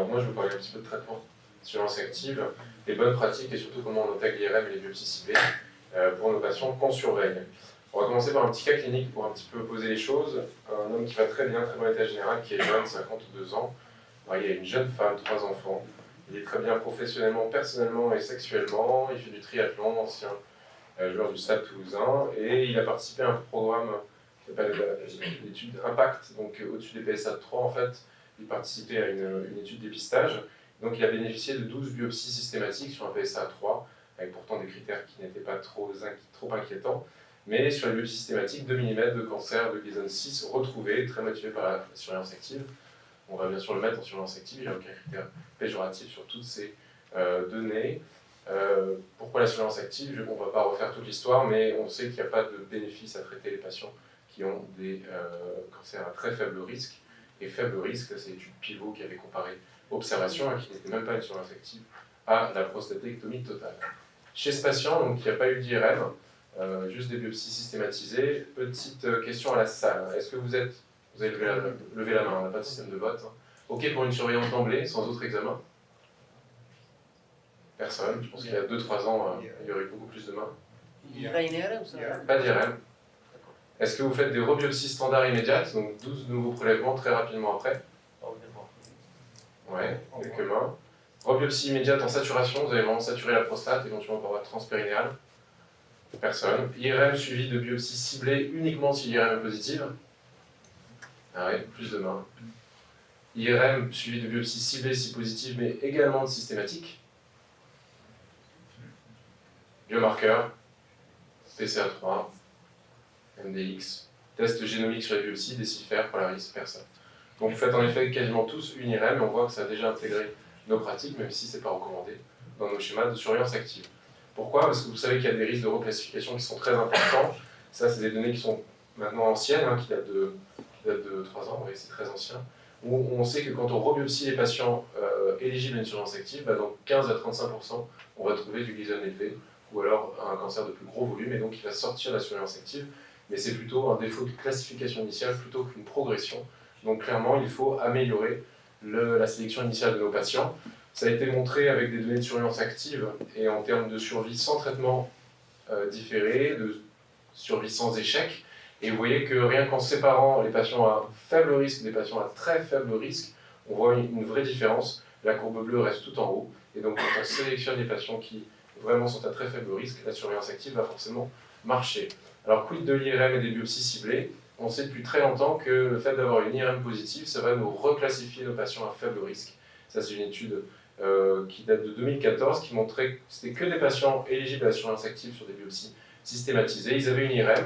Alors moi je vais vous parler un petit peu de traitement de surveillance active, les bonnes pratiques et surtout comment on intègre l'IRM et les biopsies ciblées pour nos patients qu'on surveille. On va commencer par un petit cas clinique pour un petit peu poser les choses. Un homme qui va très bien, très bon état général, qui est jeune, 52 ans, marié à une jeune femme, 3 enfants. Il est très bien professionnellement, personnellement et sexuellement. Il fait du triathlon, ancien joueur du Stade Toulousain, et il a participé à un programme qui s'appelle l'étude Impact, donc au-dessus des PSA de 3 en fait. Il participait à une étude dépistage, donc il a bénéficié de 12 biopsies systématiques sur un PSA 3, avec pourtant des critères qui n'étaient pas trop inquiétants, mais sur les biopsies systématiques, 2 mm de cancer de Gleason 6 retrouvés, très motivé par la surveillance active. On va bien sûr le mettre en surveillance active, il n'y a aucun critère péjoratif sur toutes ces données. Pourquoi la surveillance active? On ne va pas refaire toute l'histoire, mais on sait qu'il n'y a pas de bénéfice à traiter les patients qui ont des cancers à très faible risque. Et faible risque, c'est l'étude Pivot qui avait comparé observation, qui n'était même pas une surveillance active, à la prostatectomie totale. Chez ce patient, donc, il n'y a pas eu d'IRM, juste des biopsies systématisées. Petite question à la salle. Est-ce que vous avez levé la main, on n'a pas de système de vote. OK pour une surveillance d'emblée, sans autre examen? Personne. Je pense qu'il y a 2-3 ans, il y aurait eu beaucoup plus de mains. Il n'y a pas d'IRM, ça? Pas d'IRM. Est-ce que vous faites des rebiopsies standards immédiates, donc 12 nouveaux prélèvements très rapidement après? Ouais, quelques mains. Rebiopsie immédiate en saturation, vous avez vraiment saturé la prostate, éventuellement par voie transpérinéale? Personne. IRM suivi de biopsie ciblée uniquement si l'IRM est positive? Ah oui, plus de mains. IRM suivi de biopsie ciblée si positive, mais également de systématique? Biomarqueurs, PCA3, MDX, test génomique sur les biopsies, décifère, Polaris, personne. Donc vous faites en effet quasiment tous une IRM, et on voit que ça a déjà intégré nos pratiques, même si ce n'est pas recommandé dans nos schémas de surveillance active. Pourquoi? Parce que vous savez qu'il y a des risques de reclassification qui sont très importants. Ça, c'est des données qui sont maintenant anciennes, qui datent de 3 ans, oui, c'est très ancien. Où on sait que quand on rebiopsie les patients éligibles à une surveillance active, dans 15 à 35%, on va trouver du Gleason élevé, ou alors un cancer de plus gros volume, et donc il va sortir de la surveillance active. Mais c'est plutôt un défaut de classification initiale plutôt qu'une progression. Donc clairement, il faut améliorer la sélection initiale de nos patients. Ça a été montré avec des données de surveillance active et en termes de survie sans traitement différé, de survie sans échec. Et vous voyez que rien qu'en séparant les patients à faible risque des patients à très faible risque, on voit une vraie différence. La courbe bleue reste tout en haut. Et donc quand on sélectionne les patients qui vraiment sont à très faible risque, la surveillance active va forcément marcher. Alors quid de l'IRM et des biopsies ciblées? On sait depuis très longtemps que le fait d'avoir une IRM positive, ça va nous reclassifier nos patients à faible risque. Ça, c'est une étude qui date de 2014, qui montrait que c'était que des patients éligibles à la surveillance active sur des biopsies systématisées. Ils avaient une IRM,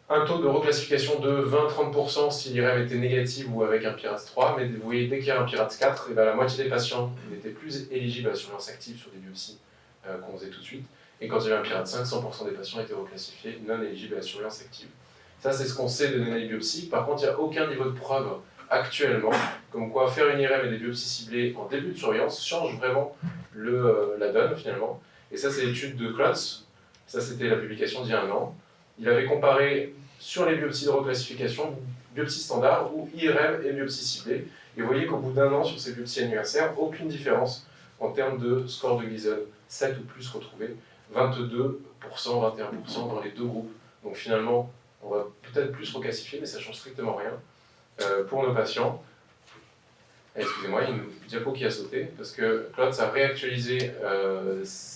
un taux de reclassification de 20-30% si l'IRM était négative ou avec un PIRADS 3, mais vous voyez, dès qu'il y a un PIRADS 4, la moitié des patients n'étaient plus éligibles à la surveillance active sur des biopsies qu'on faisait tout de suite. Et quand il y avait un PIRADS 5, 100% des patients étaient reclassifiés non éligibles à la surveillance active. Ça, c'est ce qu'on sait de données biopsies. Par contre, il n'y a aucun niveau de preuve actuellement, comme quoi faire une IRM et des biopsies ciblées en début de surveillance change vraiment la donne finalement. Et ça, c'est l'étude de Klotz. Ça, c'était la publication d'il y a 1 an. Il avait comparé sur les biopsies de reclassification, biopsie standard ou IRM et biopsie ciblée. Et vous voyez qu'au bout d'1 an, sur ces biopsies anniversaires, aucune différence en termes de score de Gleason 7 ou plus retrouvé, 22%, 21% dans les deux groupes. Donc finalement, on va peut-être plus reclassifier, mais ça ne change strictement rien pour nos patients. Excusez-moi, il y a une diapo qui a sauté, parce que Klotz a réactualisé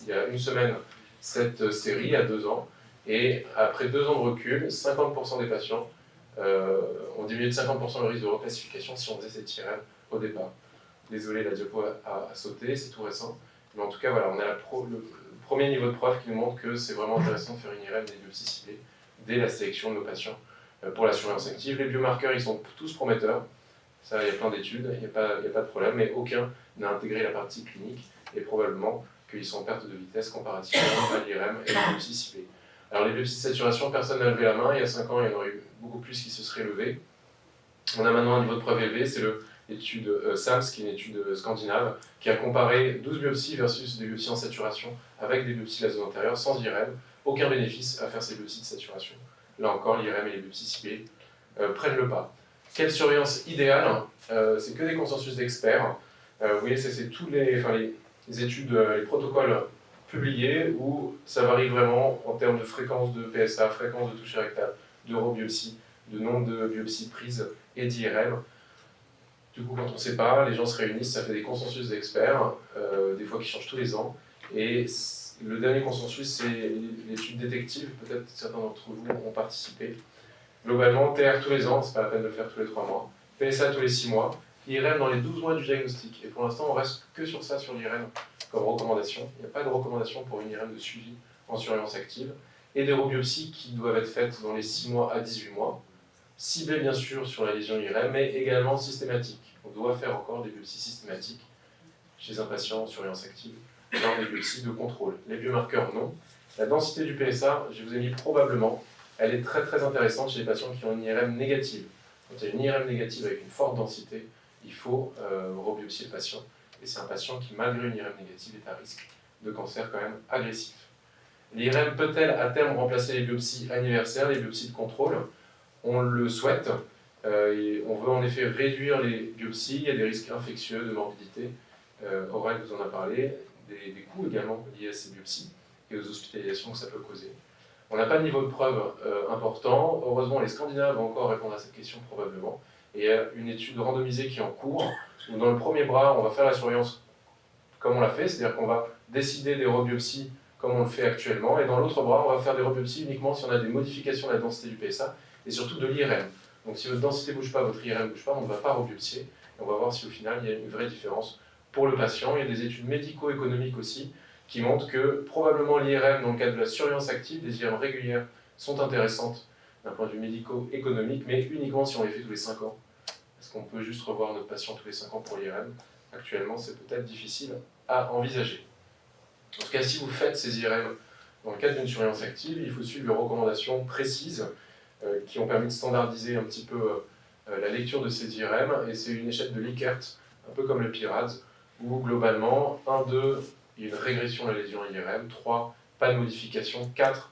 il y a 1 semaine cette série à 2 ans. Et après 2 ans de recul, 50% des patients ont diminué de 50% le risque de reclassification si on faisait cette IRM au départ. Désolé, la diapo a sauté, c'est tout récent. Mais en tout cas, voilà, on a le premier niveau de preuve qui nous montre que c'est vraiment intéressant de faire une IRM des biopsies ciblées dès la sélection de nos patients pour la surveillance active. Les biomarqueurs, ils sont tous prometteurs. Ça, il y a plein d'études, il n'y a pas de problème, mais aucun n'a intégré la partie clinique et probablement qu'ils sont en perte de vitesse comparativement à l'IRM et la biopsie ciblée. Alors les biopsies de saturation, personne n'a levé la main. Il y a 5 ans, il y en aurait eu beaucoup plus qui se seraient levés. On a maintenant un niveau de preuve élevé, c'est l'étude SAMS, qui est une étude scandinave, qui a comparé 12 biopsies versus des biopsies en saturation avec des biopsies de la zone antérieure sans IRM. Aucun bénéfice à faire ces biopsies de saturation. Là encore, l'IRM et les biopsies ciblées prennent le pas. Quelle surveillance idéale? C'est que des consensus d'experts. Vous voyez, c'est tous les études, les protocoles publiés où ça varie vraiment en termes de fréquence de PSA, fréquence de toucher rectal, d'eurobiopsie, de nombre de biopsies prises et d'IRM. Du coup, quand on ne sait pas, les gens se réunissent, ça fait des consensus d'experts, des fois qui changent tous les ans. Et le dernier consensus, c'est l'étude détective, peut-être certains d'entre vous ont participé. Globalement, TR tous les ans, c'est pas la peine de le faire tous les 3 mois. PSA tous les 6 mois. IRM dans les 12 mois du diagnostic. Et pour l'instant, on reste que sur ça, sur l'IRM, comme recommandation. Il n'y a pas de recommandation pour une IRM de suivi en surveillance active. Et des rebiopsies qui doivent être faites dans les 6 mois à 18 mois. Ciblées bien sûr sur la lésion IRM, mais également systématiques. On doit faire encore des biopsies systématiques chez un patient en surveillance active, dans des biopsies de contrôle. Les biomarqueurs, non. La densité du PSA, je vous ai mis probablement, elle est très très intéressante chez les patients qui ont une IRM négative. Quand il y a une IRM négative avec une forte densité, il faut rebiopsier le patient. Et c'est un patient qui, malgré une IRM négative, est à risque de cancer quand même agressif. L'IRM peut-elle à terme remplacer les biopsies anniversaires, les biopsies de contrôle? On le souhaite. Et on veut en effet réduire les biopsies. Il y a des risques infectieux, de morbidité. Aurèle vous en a parlé. Des coûts également liés à ces biopsies et aux hospitalisations que ça peut causer. On n'a pas de niveau de preuve important. Heureusement, les Scandinaves vont encore répondre à cette question probablement. Et il y a une étude randomisée qui est en cours, où dans le premier bras, on va faire la surveillance comme on l'a fait, c'est-à-dire qu'on va décider des rebiopsies comme on le fait actuellement, et dans l'autre bras, on va faire des rebiopsies uniquement si on a des modifications de la densité du PSA, et surtout de l'IRM. Donc si votre densité ne bouge pas, votre IRM ne bouge pas, on ne va pas rebiopsier, et on va voir si au final, il y a une vraie différence pour le patient. Il y a des études médico-économiques aussi, qui montrent que probablement l'IRM, dans le cadre de la surveillance active, des IRM régulières sont intéressantes d'un point de vue médico-économique, mais uniquement si on les fait tous les 5 ans. Est-ce qu'on peut juste revoir notre patient tous les 5 ans pour l'IRM? Actuellement, c'est peut-être difficile à envisager. En tout cas, si vous faites ces IRM dans le cadre d'une surveillance active, il faut suivre les recommandations précises qui ont permis de standardiser un petit peu la lecture de ces IRM, et c'est une échelle de Likert, un peu comme le PIRADS, où globalement, 1, 2, il y a une régression de la lésion IRM, 3, pas de modification, 4,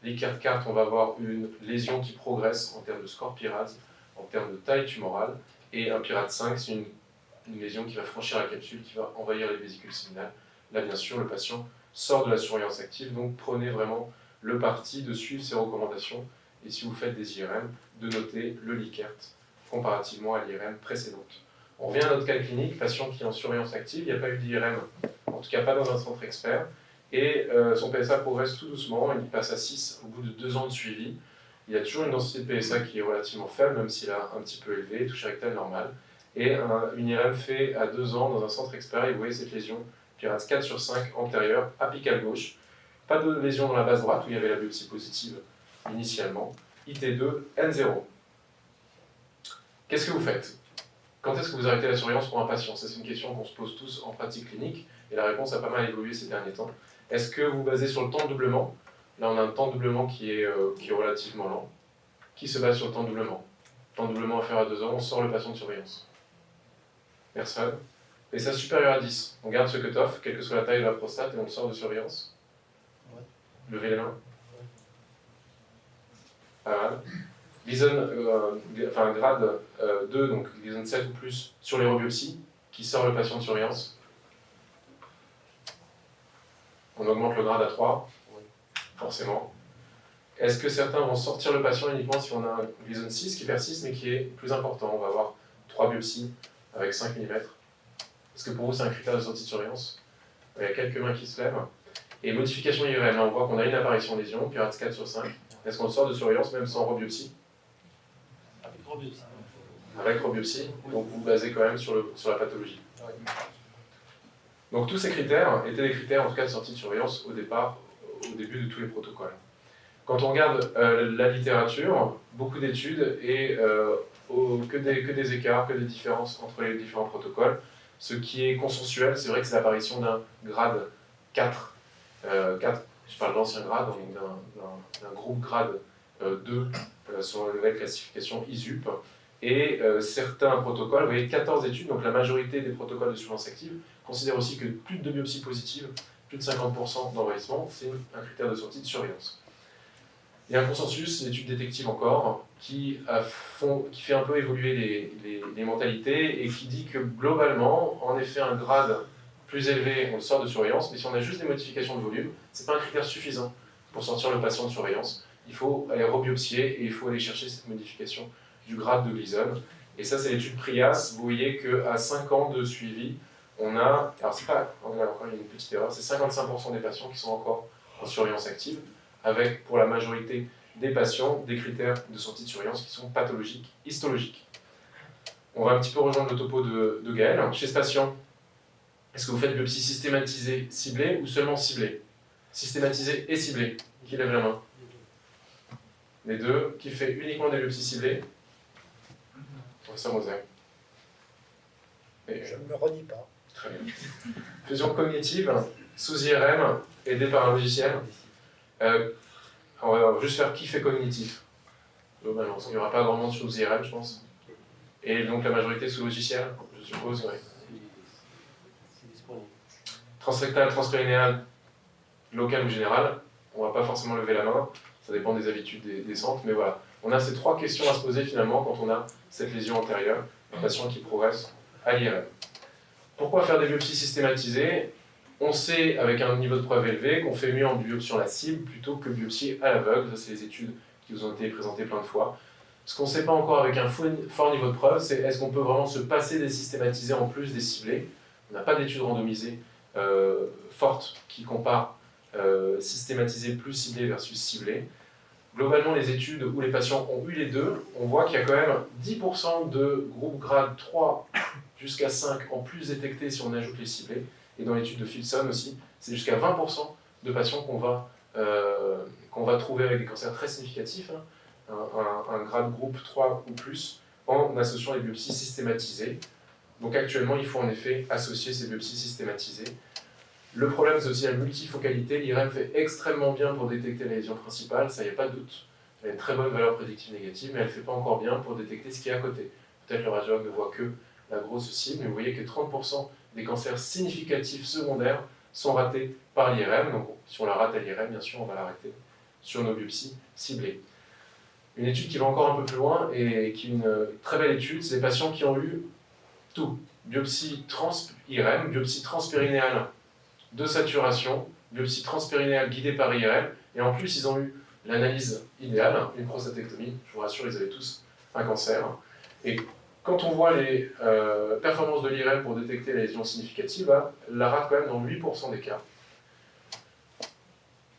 Likert 4, on va avoir une lésion qui progresse en termes de score PIRADS, en termes de taille tumorale, et un PIRADS 5, c'est une lésion qui va franchir la capsule, qui va envahir les vésicules séminales. Là, bien sûr, le patient sort de la surveillance active, donc prenez vraiment le parti de suivre ces recommandations, et si vous faites des IRM, de noter le Likert comparativement à l'IRM précédente. On revient à notre cas clinique, patient qui est en surveillance active, il n'y a pas eu d'IRM, en tout cas pas dans un centre expert, et son PSA progresse tout doucement, il passe à 6 au bout de 2 ans de suivi. Il y a toujours une densité de PSA qui est relativement faible, même s'il a un petit peu élevé, touché rectal normal, et une IRM fait à 2 ans dans un centre expert, et vous voyez cette lésion, PIRADS 4 sur 5 antérieure, apicale gauche, pas de lésion dans la base droite où il y avait la biopsie positive initialement, IT2, N0. Qu'est-ce que vous faites? Quand est-ce que vous arrêtez la surveillance pour un patient? Ça, c'est une question qu'on se pose tous en pratique clinique, et la réponse a pas mal évolué ces derniers temps. Est-ce que vous basez sur le temps de doublement? Là, on a un temps de doublement qui est relativement lent. Qui se base sur le temps de doublement? Temps de doublement à faire à 2 ans, on sort le patient de surveillance. Personne. Et ça supérieur à 10. On garde ce cutoff, quelle que soit la taille de la prostate, et on le sort de surveillance. Ouais. Levez les mains. Pas mal. Gleason, grade 2, donc Gleason 7 ou plus, sur les rebiopsies, qui sort le patient de surveillance. On augmente le grade à 3, forcément. Est-ce que certains vont sortir le patient uniquement si on a un Gleason 6 qui persiste mais qui est plus important? On va avoir 3 biopsies avec 5 mm. Est-ce que pour vous c'est un critère de sortie de surveillance? Il y a quelques mains qui se lèvent. Et modification IRM, là on voit qu'on a une apparition de lésion, PIRADS 4 sur 5. Est-ce qu'on sort de surveillance même sans rebiopsie? Avec rebiopsie. Avec rebiopsie, donc vous basez quand même sur la pathologie. Ouais. Donc tous ces critères étaient des critères en tout cas de sortie de surveillance au début de tous les protocoles. Quand on regarde la littérature, beaucoup d'études et que des écarts, que des différences entre les différents protocoles. Ce qui est consensuel, c'est vrai que c'est l'apparition d'un grade 4, je parle d'ancien grade, donc d'un groupe grade 2 sur la nouvelle classification ISUP. Et certains protocoles, vous voyez 14 études, donc la majorité des protocoles de surveillance active considèrent aussi que plus de 2 biopsies positives, plus de 50% d'envahissement, c'est un critère de sortie de surveillance. Il y a un consensus, l'étude détective encore, qui fait un peu évoluer les mentalités et qui dit que globalement, en effet, un grade plus élevé, on le sort de surveillance, mais si on a juste des modifications de volume, ce n'est pas un critère suffisant pour sortir le patient de surveillance. Il faut aller rebiopsier et il faut aller chercher cette modification du grade de Gleason. Et ça, c'est l'étude PRIAS. Vous voyez qu'à 5 ans de suivi, on a, alors c'est pas, encore il y a une petite erreur, c'est 55% des patients qui sont encore en surveillance active, avec pour la majorité des patients des critères de sortie de surveillance qui sont pathologiques, histologiques. On va un petit peu rejoindre le topo de Gaël. Chez ce patient, est-ce que vous faites biopsie systématisée, ciblée ou seulement ciblée? Systématisée et ciblée. Qui lève la main? Les deux. Qui fait uniquement des biopsies ciblées? Professeur Moser. Je ne me redis pas. Très bien. Fusion cognitive, sous IRM, aidée par un logiciel. On va juste faire qui fait cognitif. Globalement, il n'y aura pas grand monde sous IRM, je pense. Et donc la majorité sous logiciel, je suppose, oui. C'est disponible. Transrectal, transpérinéal, local ou général, on ne va pas forcément lever la main, ça dépend des habitudes des centres, mais voilà. On a ces trois questions à se poser finalement quand on a cette lésion antérieure, un patient qui progresse à l'IRM. Pourquoi faire des biopsies systématisées? On sait, avec un niveau de preuve élevé, qu'on fait mieux en biopsiant la cible plutôt que biopsier à l'aveugle. Ça, c'est les études qui vous ont été présentées plein de fois. Ce qu'on ne sait pas encore avec un fort niveau de preuve, c'est est-ce qu'on peut vraiment se passer des systématisés en plus des ciblés? On n'a pas d'études randomisées fortes qui comparent systématisé plus ciblé versus ciblé. Globalement, les études où les patients ont eu les deux, on voit qu'il y a quand même 10% de groupes grade 3 jusqu'à 5 en plus détectés si on ajoute les ciblés. Et dans l'étude de Filson aussi, c'est jusqu'à 20% de patients qu'on va trouver avec des cancers très significatifs, hein, un grade groupe 3 ou plus, en associant les biopsies systématisées. Donc actuellement, il faut en effet associer ces biopsies systématisées. Le problème, c'est aussi la multifocalité. L'IRM fait extrêmement bien pour détecter la lésion principale, ça, il n'y a pas de doute. Elle a une très bonne valeur prédictive négative, mais elle ne fait pas encore bien pour détecter ce qui est à côté. Peut-être le radiologue ne voit que la grosse cible, mais vous voyez que 30% des cancers significatifs secondaires sont ratés par l'IRM. Donc, si on la rate à l'IRM, bien sûr, on va l'arrêter sur nos biopsies ciblées. Une étude qui va encore un peu plus loin et qui est une très belle étude, c'est les patients qui ont eu tout. Biopsie trans-IRM, biopsie transpérinéale de saturation, biopsie transpérinéale guidée par IRM, et en plus ils ont eu l'analyse idéale, une prostatectomie, je vous rassure, ils avaient tous un cancer. Et quand on voit les performances de l'IRM pour détecter la lésion significative, la rate quand même dans 8% des cas.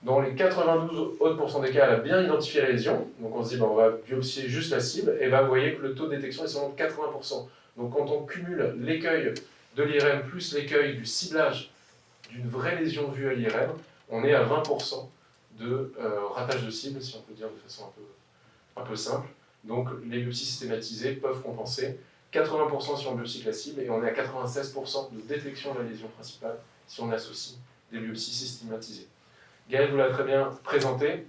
Dans les 92 autres % des cas, elle a bien identifié la lésion, donc on se dit on va biopsier juste la cible, et vous voyez que le taux de détection est seulement de 80%. Donc quand on cumule l'écueil de l'IRM plus l'écueil du ciblage d'une vraie lésion vue à l'IRM, on est à 20% de ratage de cible, si on peut dire de façon un peu simple. Donc les biopsies systématisées peuvent compenser 80% si on biopsie la cible, et on est à 96% de détection de la lésion principale si on associe des biopsies systématisées. Gaël vous l'a très bien présenté.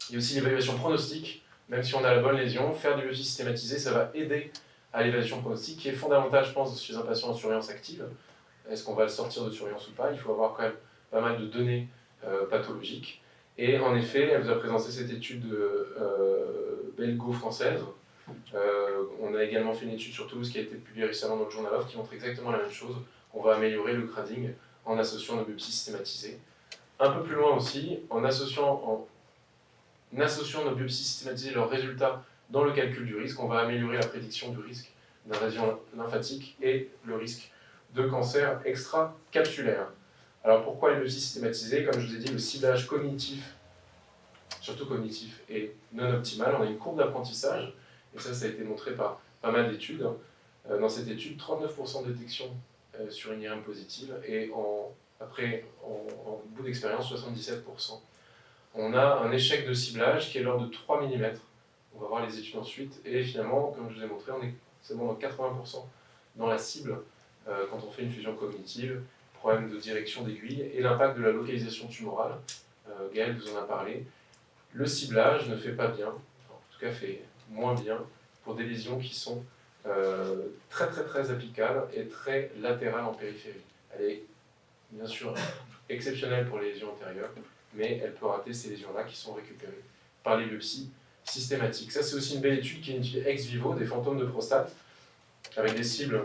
Il y a aussi l'évaluation pronostique, même si on a la bonne lésion, faire des biopsies systématisées, ça va aider à l'évaluation pronostique, qui est fondamentale, je pense, chez un patient en surveillance active. Est-ce qu'on va le sortir de surveillance ou pas? Il faut avoir quand même pas mal de données pathologiques. Et en effet, elle vous a présenté cette étude belgo-française. On a également fait une étude sur Toulouse qui a été publiée récemment dans le Journal of qui montre exactement la même chose. On va améliorer le grading en associant nos biopsies systématisées. Un peu plus loin aussi, en associant nos biopsies systématisées, leurs résultats dans le calcul du risque, on va améliorer la prédiction du risque d'invasion lymphatique et le risque de cancer extra-capsulaire. Alors pourquoi les biopsies systématisées? Comme je vous ai dit, le ciblage cognitif, surtout cognitif, est non optimal. On a une courbe d'apprentissage, et ça a été montré par pas mal d'études. Dans cette étude, 39% de détection sur une IRM positive, et en bout d'expérience, 77%. On a un échec de ciblage qui est l'ordre de 3 mm. On va voir les études ensuite, et finalement, comme je vous ai montré, on est seulement dans 80% dans la cible quand on fait une fusion cognitive, problème de direction d'aiguille, et l'impact de la localisation tumorale. Gaël vous en a parlé. Le ciblage ne fait pas bien, en tout cas fait moins bien, pour des lésions qui sont très très très apicales et très latérales en périphérie. Elle est bien sûr exceptionnelle pour les lésions antérieures, mais elle peut rater ces lésions-là qui sont récupérées par les biopsies systématiques. Ça, c'est aussi une belle étude qui est une étude ex vivo des fantômes de prostate, avec des cibles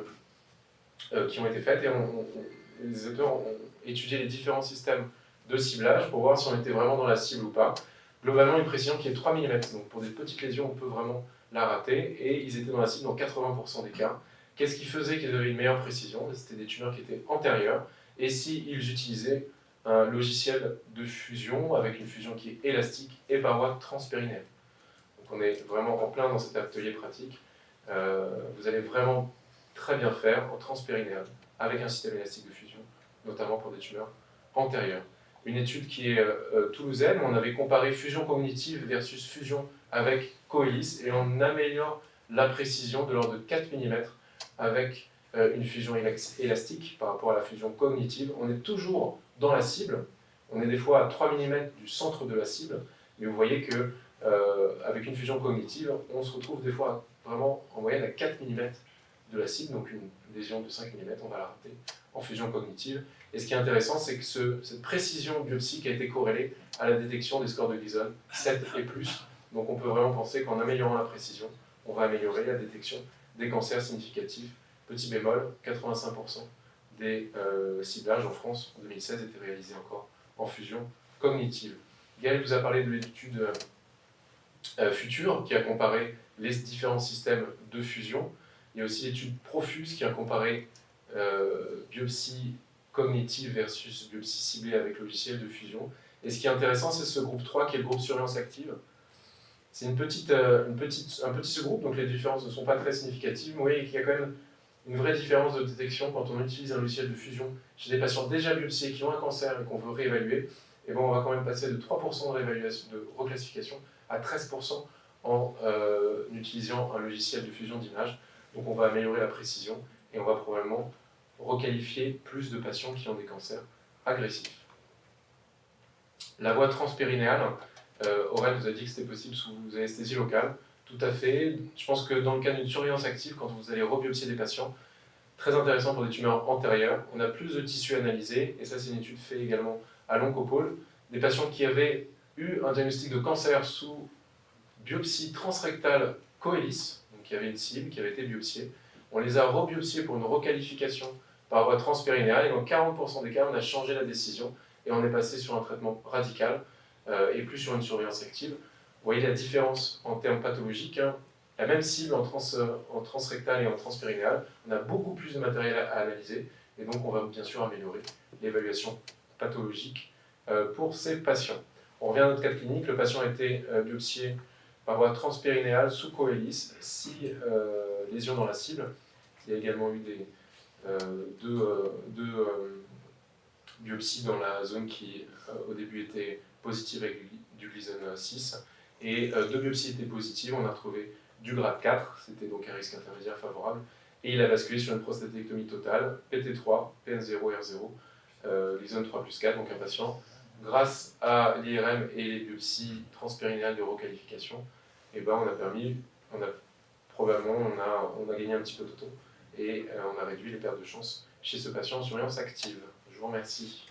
qui ont été faites, et les auteurs ont étudié les différents systèmes de ciblage pour voir si on était vraiment dans la cible ou pas. Globalement, une précision qui est 3 mm, donc pour des petites lésions, on peut vraiment la rater, et ils étaient dans la cible dans 80% des cas. Qu'est-ce qui faisait qu'ils avaient une meilleure précision? C'était des tumeurs qui étaient antérieures, et s'ils utilisaient un logiciel de fusion, avec une fusion qui est élastique et par voie transpérinéale. Donc on est vraiment en plein dans cet atelier pratique. Vous allez vraiment très bien faire en transpérinéal, avec un système élastique de fusion, notamment pour des tumeurs antérieures. Une étude qui est toulousaine, on avait comparé fusion cognitive versus fusion avec Coelis, et on améliore la précision de l'ordre de 4 mm avec une fusion élastique par rapport à la fusion cognitive. On est toujours dans la cible, on est des fois à 3 mm du centre de la cible, mais vous voyez que avec une fusion cognitive, on se retrouve des fois vraiment en moyenne à 4 mm de la cible, donc une lésion de 5 mm, on va la rater en fusion cognitive. Et ce qui est intéressant, c'est que cette précision biopsique a été corrélée à la détection des scores de Gleason 7 et plus. Donc on peut vraiment penser qu'en améliorant la précision, on va améliorer la détection des cancers significatifs. Petit bémol, 85% des ciblages en France en 2016 étaient réalisés encore en fusion cognitive. Gaël vous a parlé de l'étude Future qui a comparé les différents systèmes de fusion. Il y a aussi l'étude Profuse qui a comparé biopsie cognitive versus biopsie ciblée avec logiciel de fusion. Et ce qui est intéressant, c'est ce groupe 3 qui est le groupe surveillance active. C'est un petit sous-groupe, donc les différences ne sont pas très significatives. Vous voyez qu'il y a quand même une vraie différence de détection quand on utilise un logiciel de fusion chez des patients déjà biopsiés qui ont un cancer et qu'on veut réévaluer. Et bon, on va quand même passer de 3% de reclassification à 13% en utilisant un logiciel de fusion d'images. Donc on va améliorer la précision et on va probablement requalifier plus de patients qui ont des cancers agressifs. La voie transpérinéale, Aurèle vous a dit que c'était possible sous anesthésie locale. Tout à fait. Je pense que dans le cas d'une surveillance active, quand vous allez rebiopsier des patients, très intéressant pour des tumeurs antérieures, on a plus de tissus analysés, et ça c'est une étude faite également à l'Oncopole, des patients qui avaient eu un diagnostic de cancer sous biopsie transrectale Coelis, donc il y avait une cible qui avait été biopsiée. On les a rebiopsiés pour une requalification par voie transpérinéale, et dans 40% des cas, on a changé la décision et on est passé sur un traitement radical et plus sur une surveillance active. Vous voyez la différence en termes pathologiques. Hein. La même cible en transrectal et en transpérinéal, on a beaucoup plus de matériel à analyser, et donc on va bien sûr améliorer l'évaluation pathologique pour ces patients. On revient à notre cas clinique, le patient a été biopsié par voie transpérinéale sous Coelis, 6 lésions dans la cible. Il y a également eu deux biopsies dans la zone qui au début était positive avec du Gleason 6, et 2 biopsies étaient positives, on a retrouvé du grade 4, c'était donc un risque intermédiaire favorable, et il a basculé sur une prostatectomie totale, PT3, PN0, R0, Gleason 3 plus 4, donc un patient, grâce à l'IRM et les biopsies transpérinéales de requalification, et ben on a gagné un petit peu de temps, et on a réduit les pertes de chance chez ce patient en surveillance active. Je vous remercie.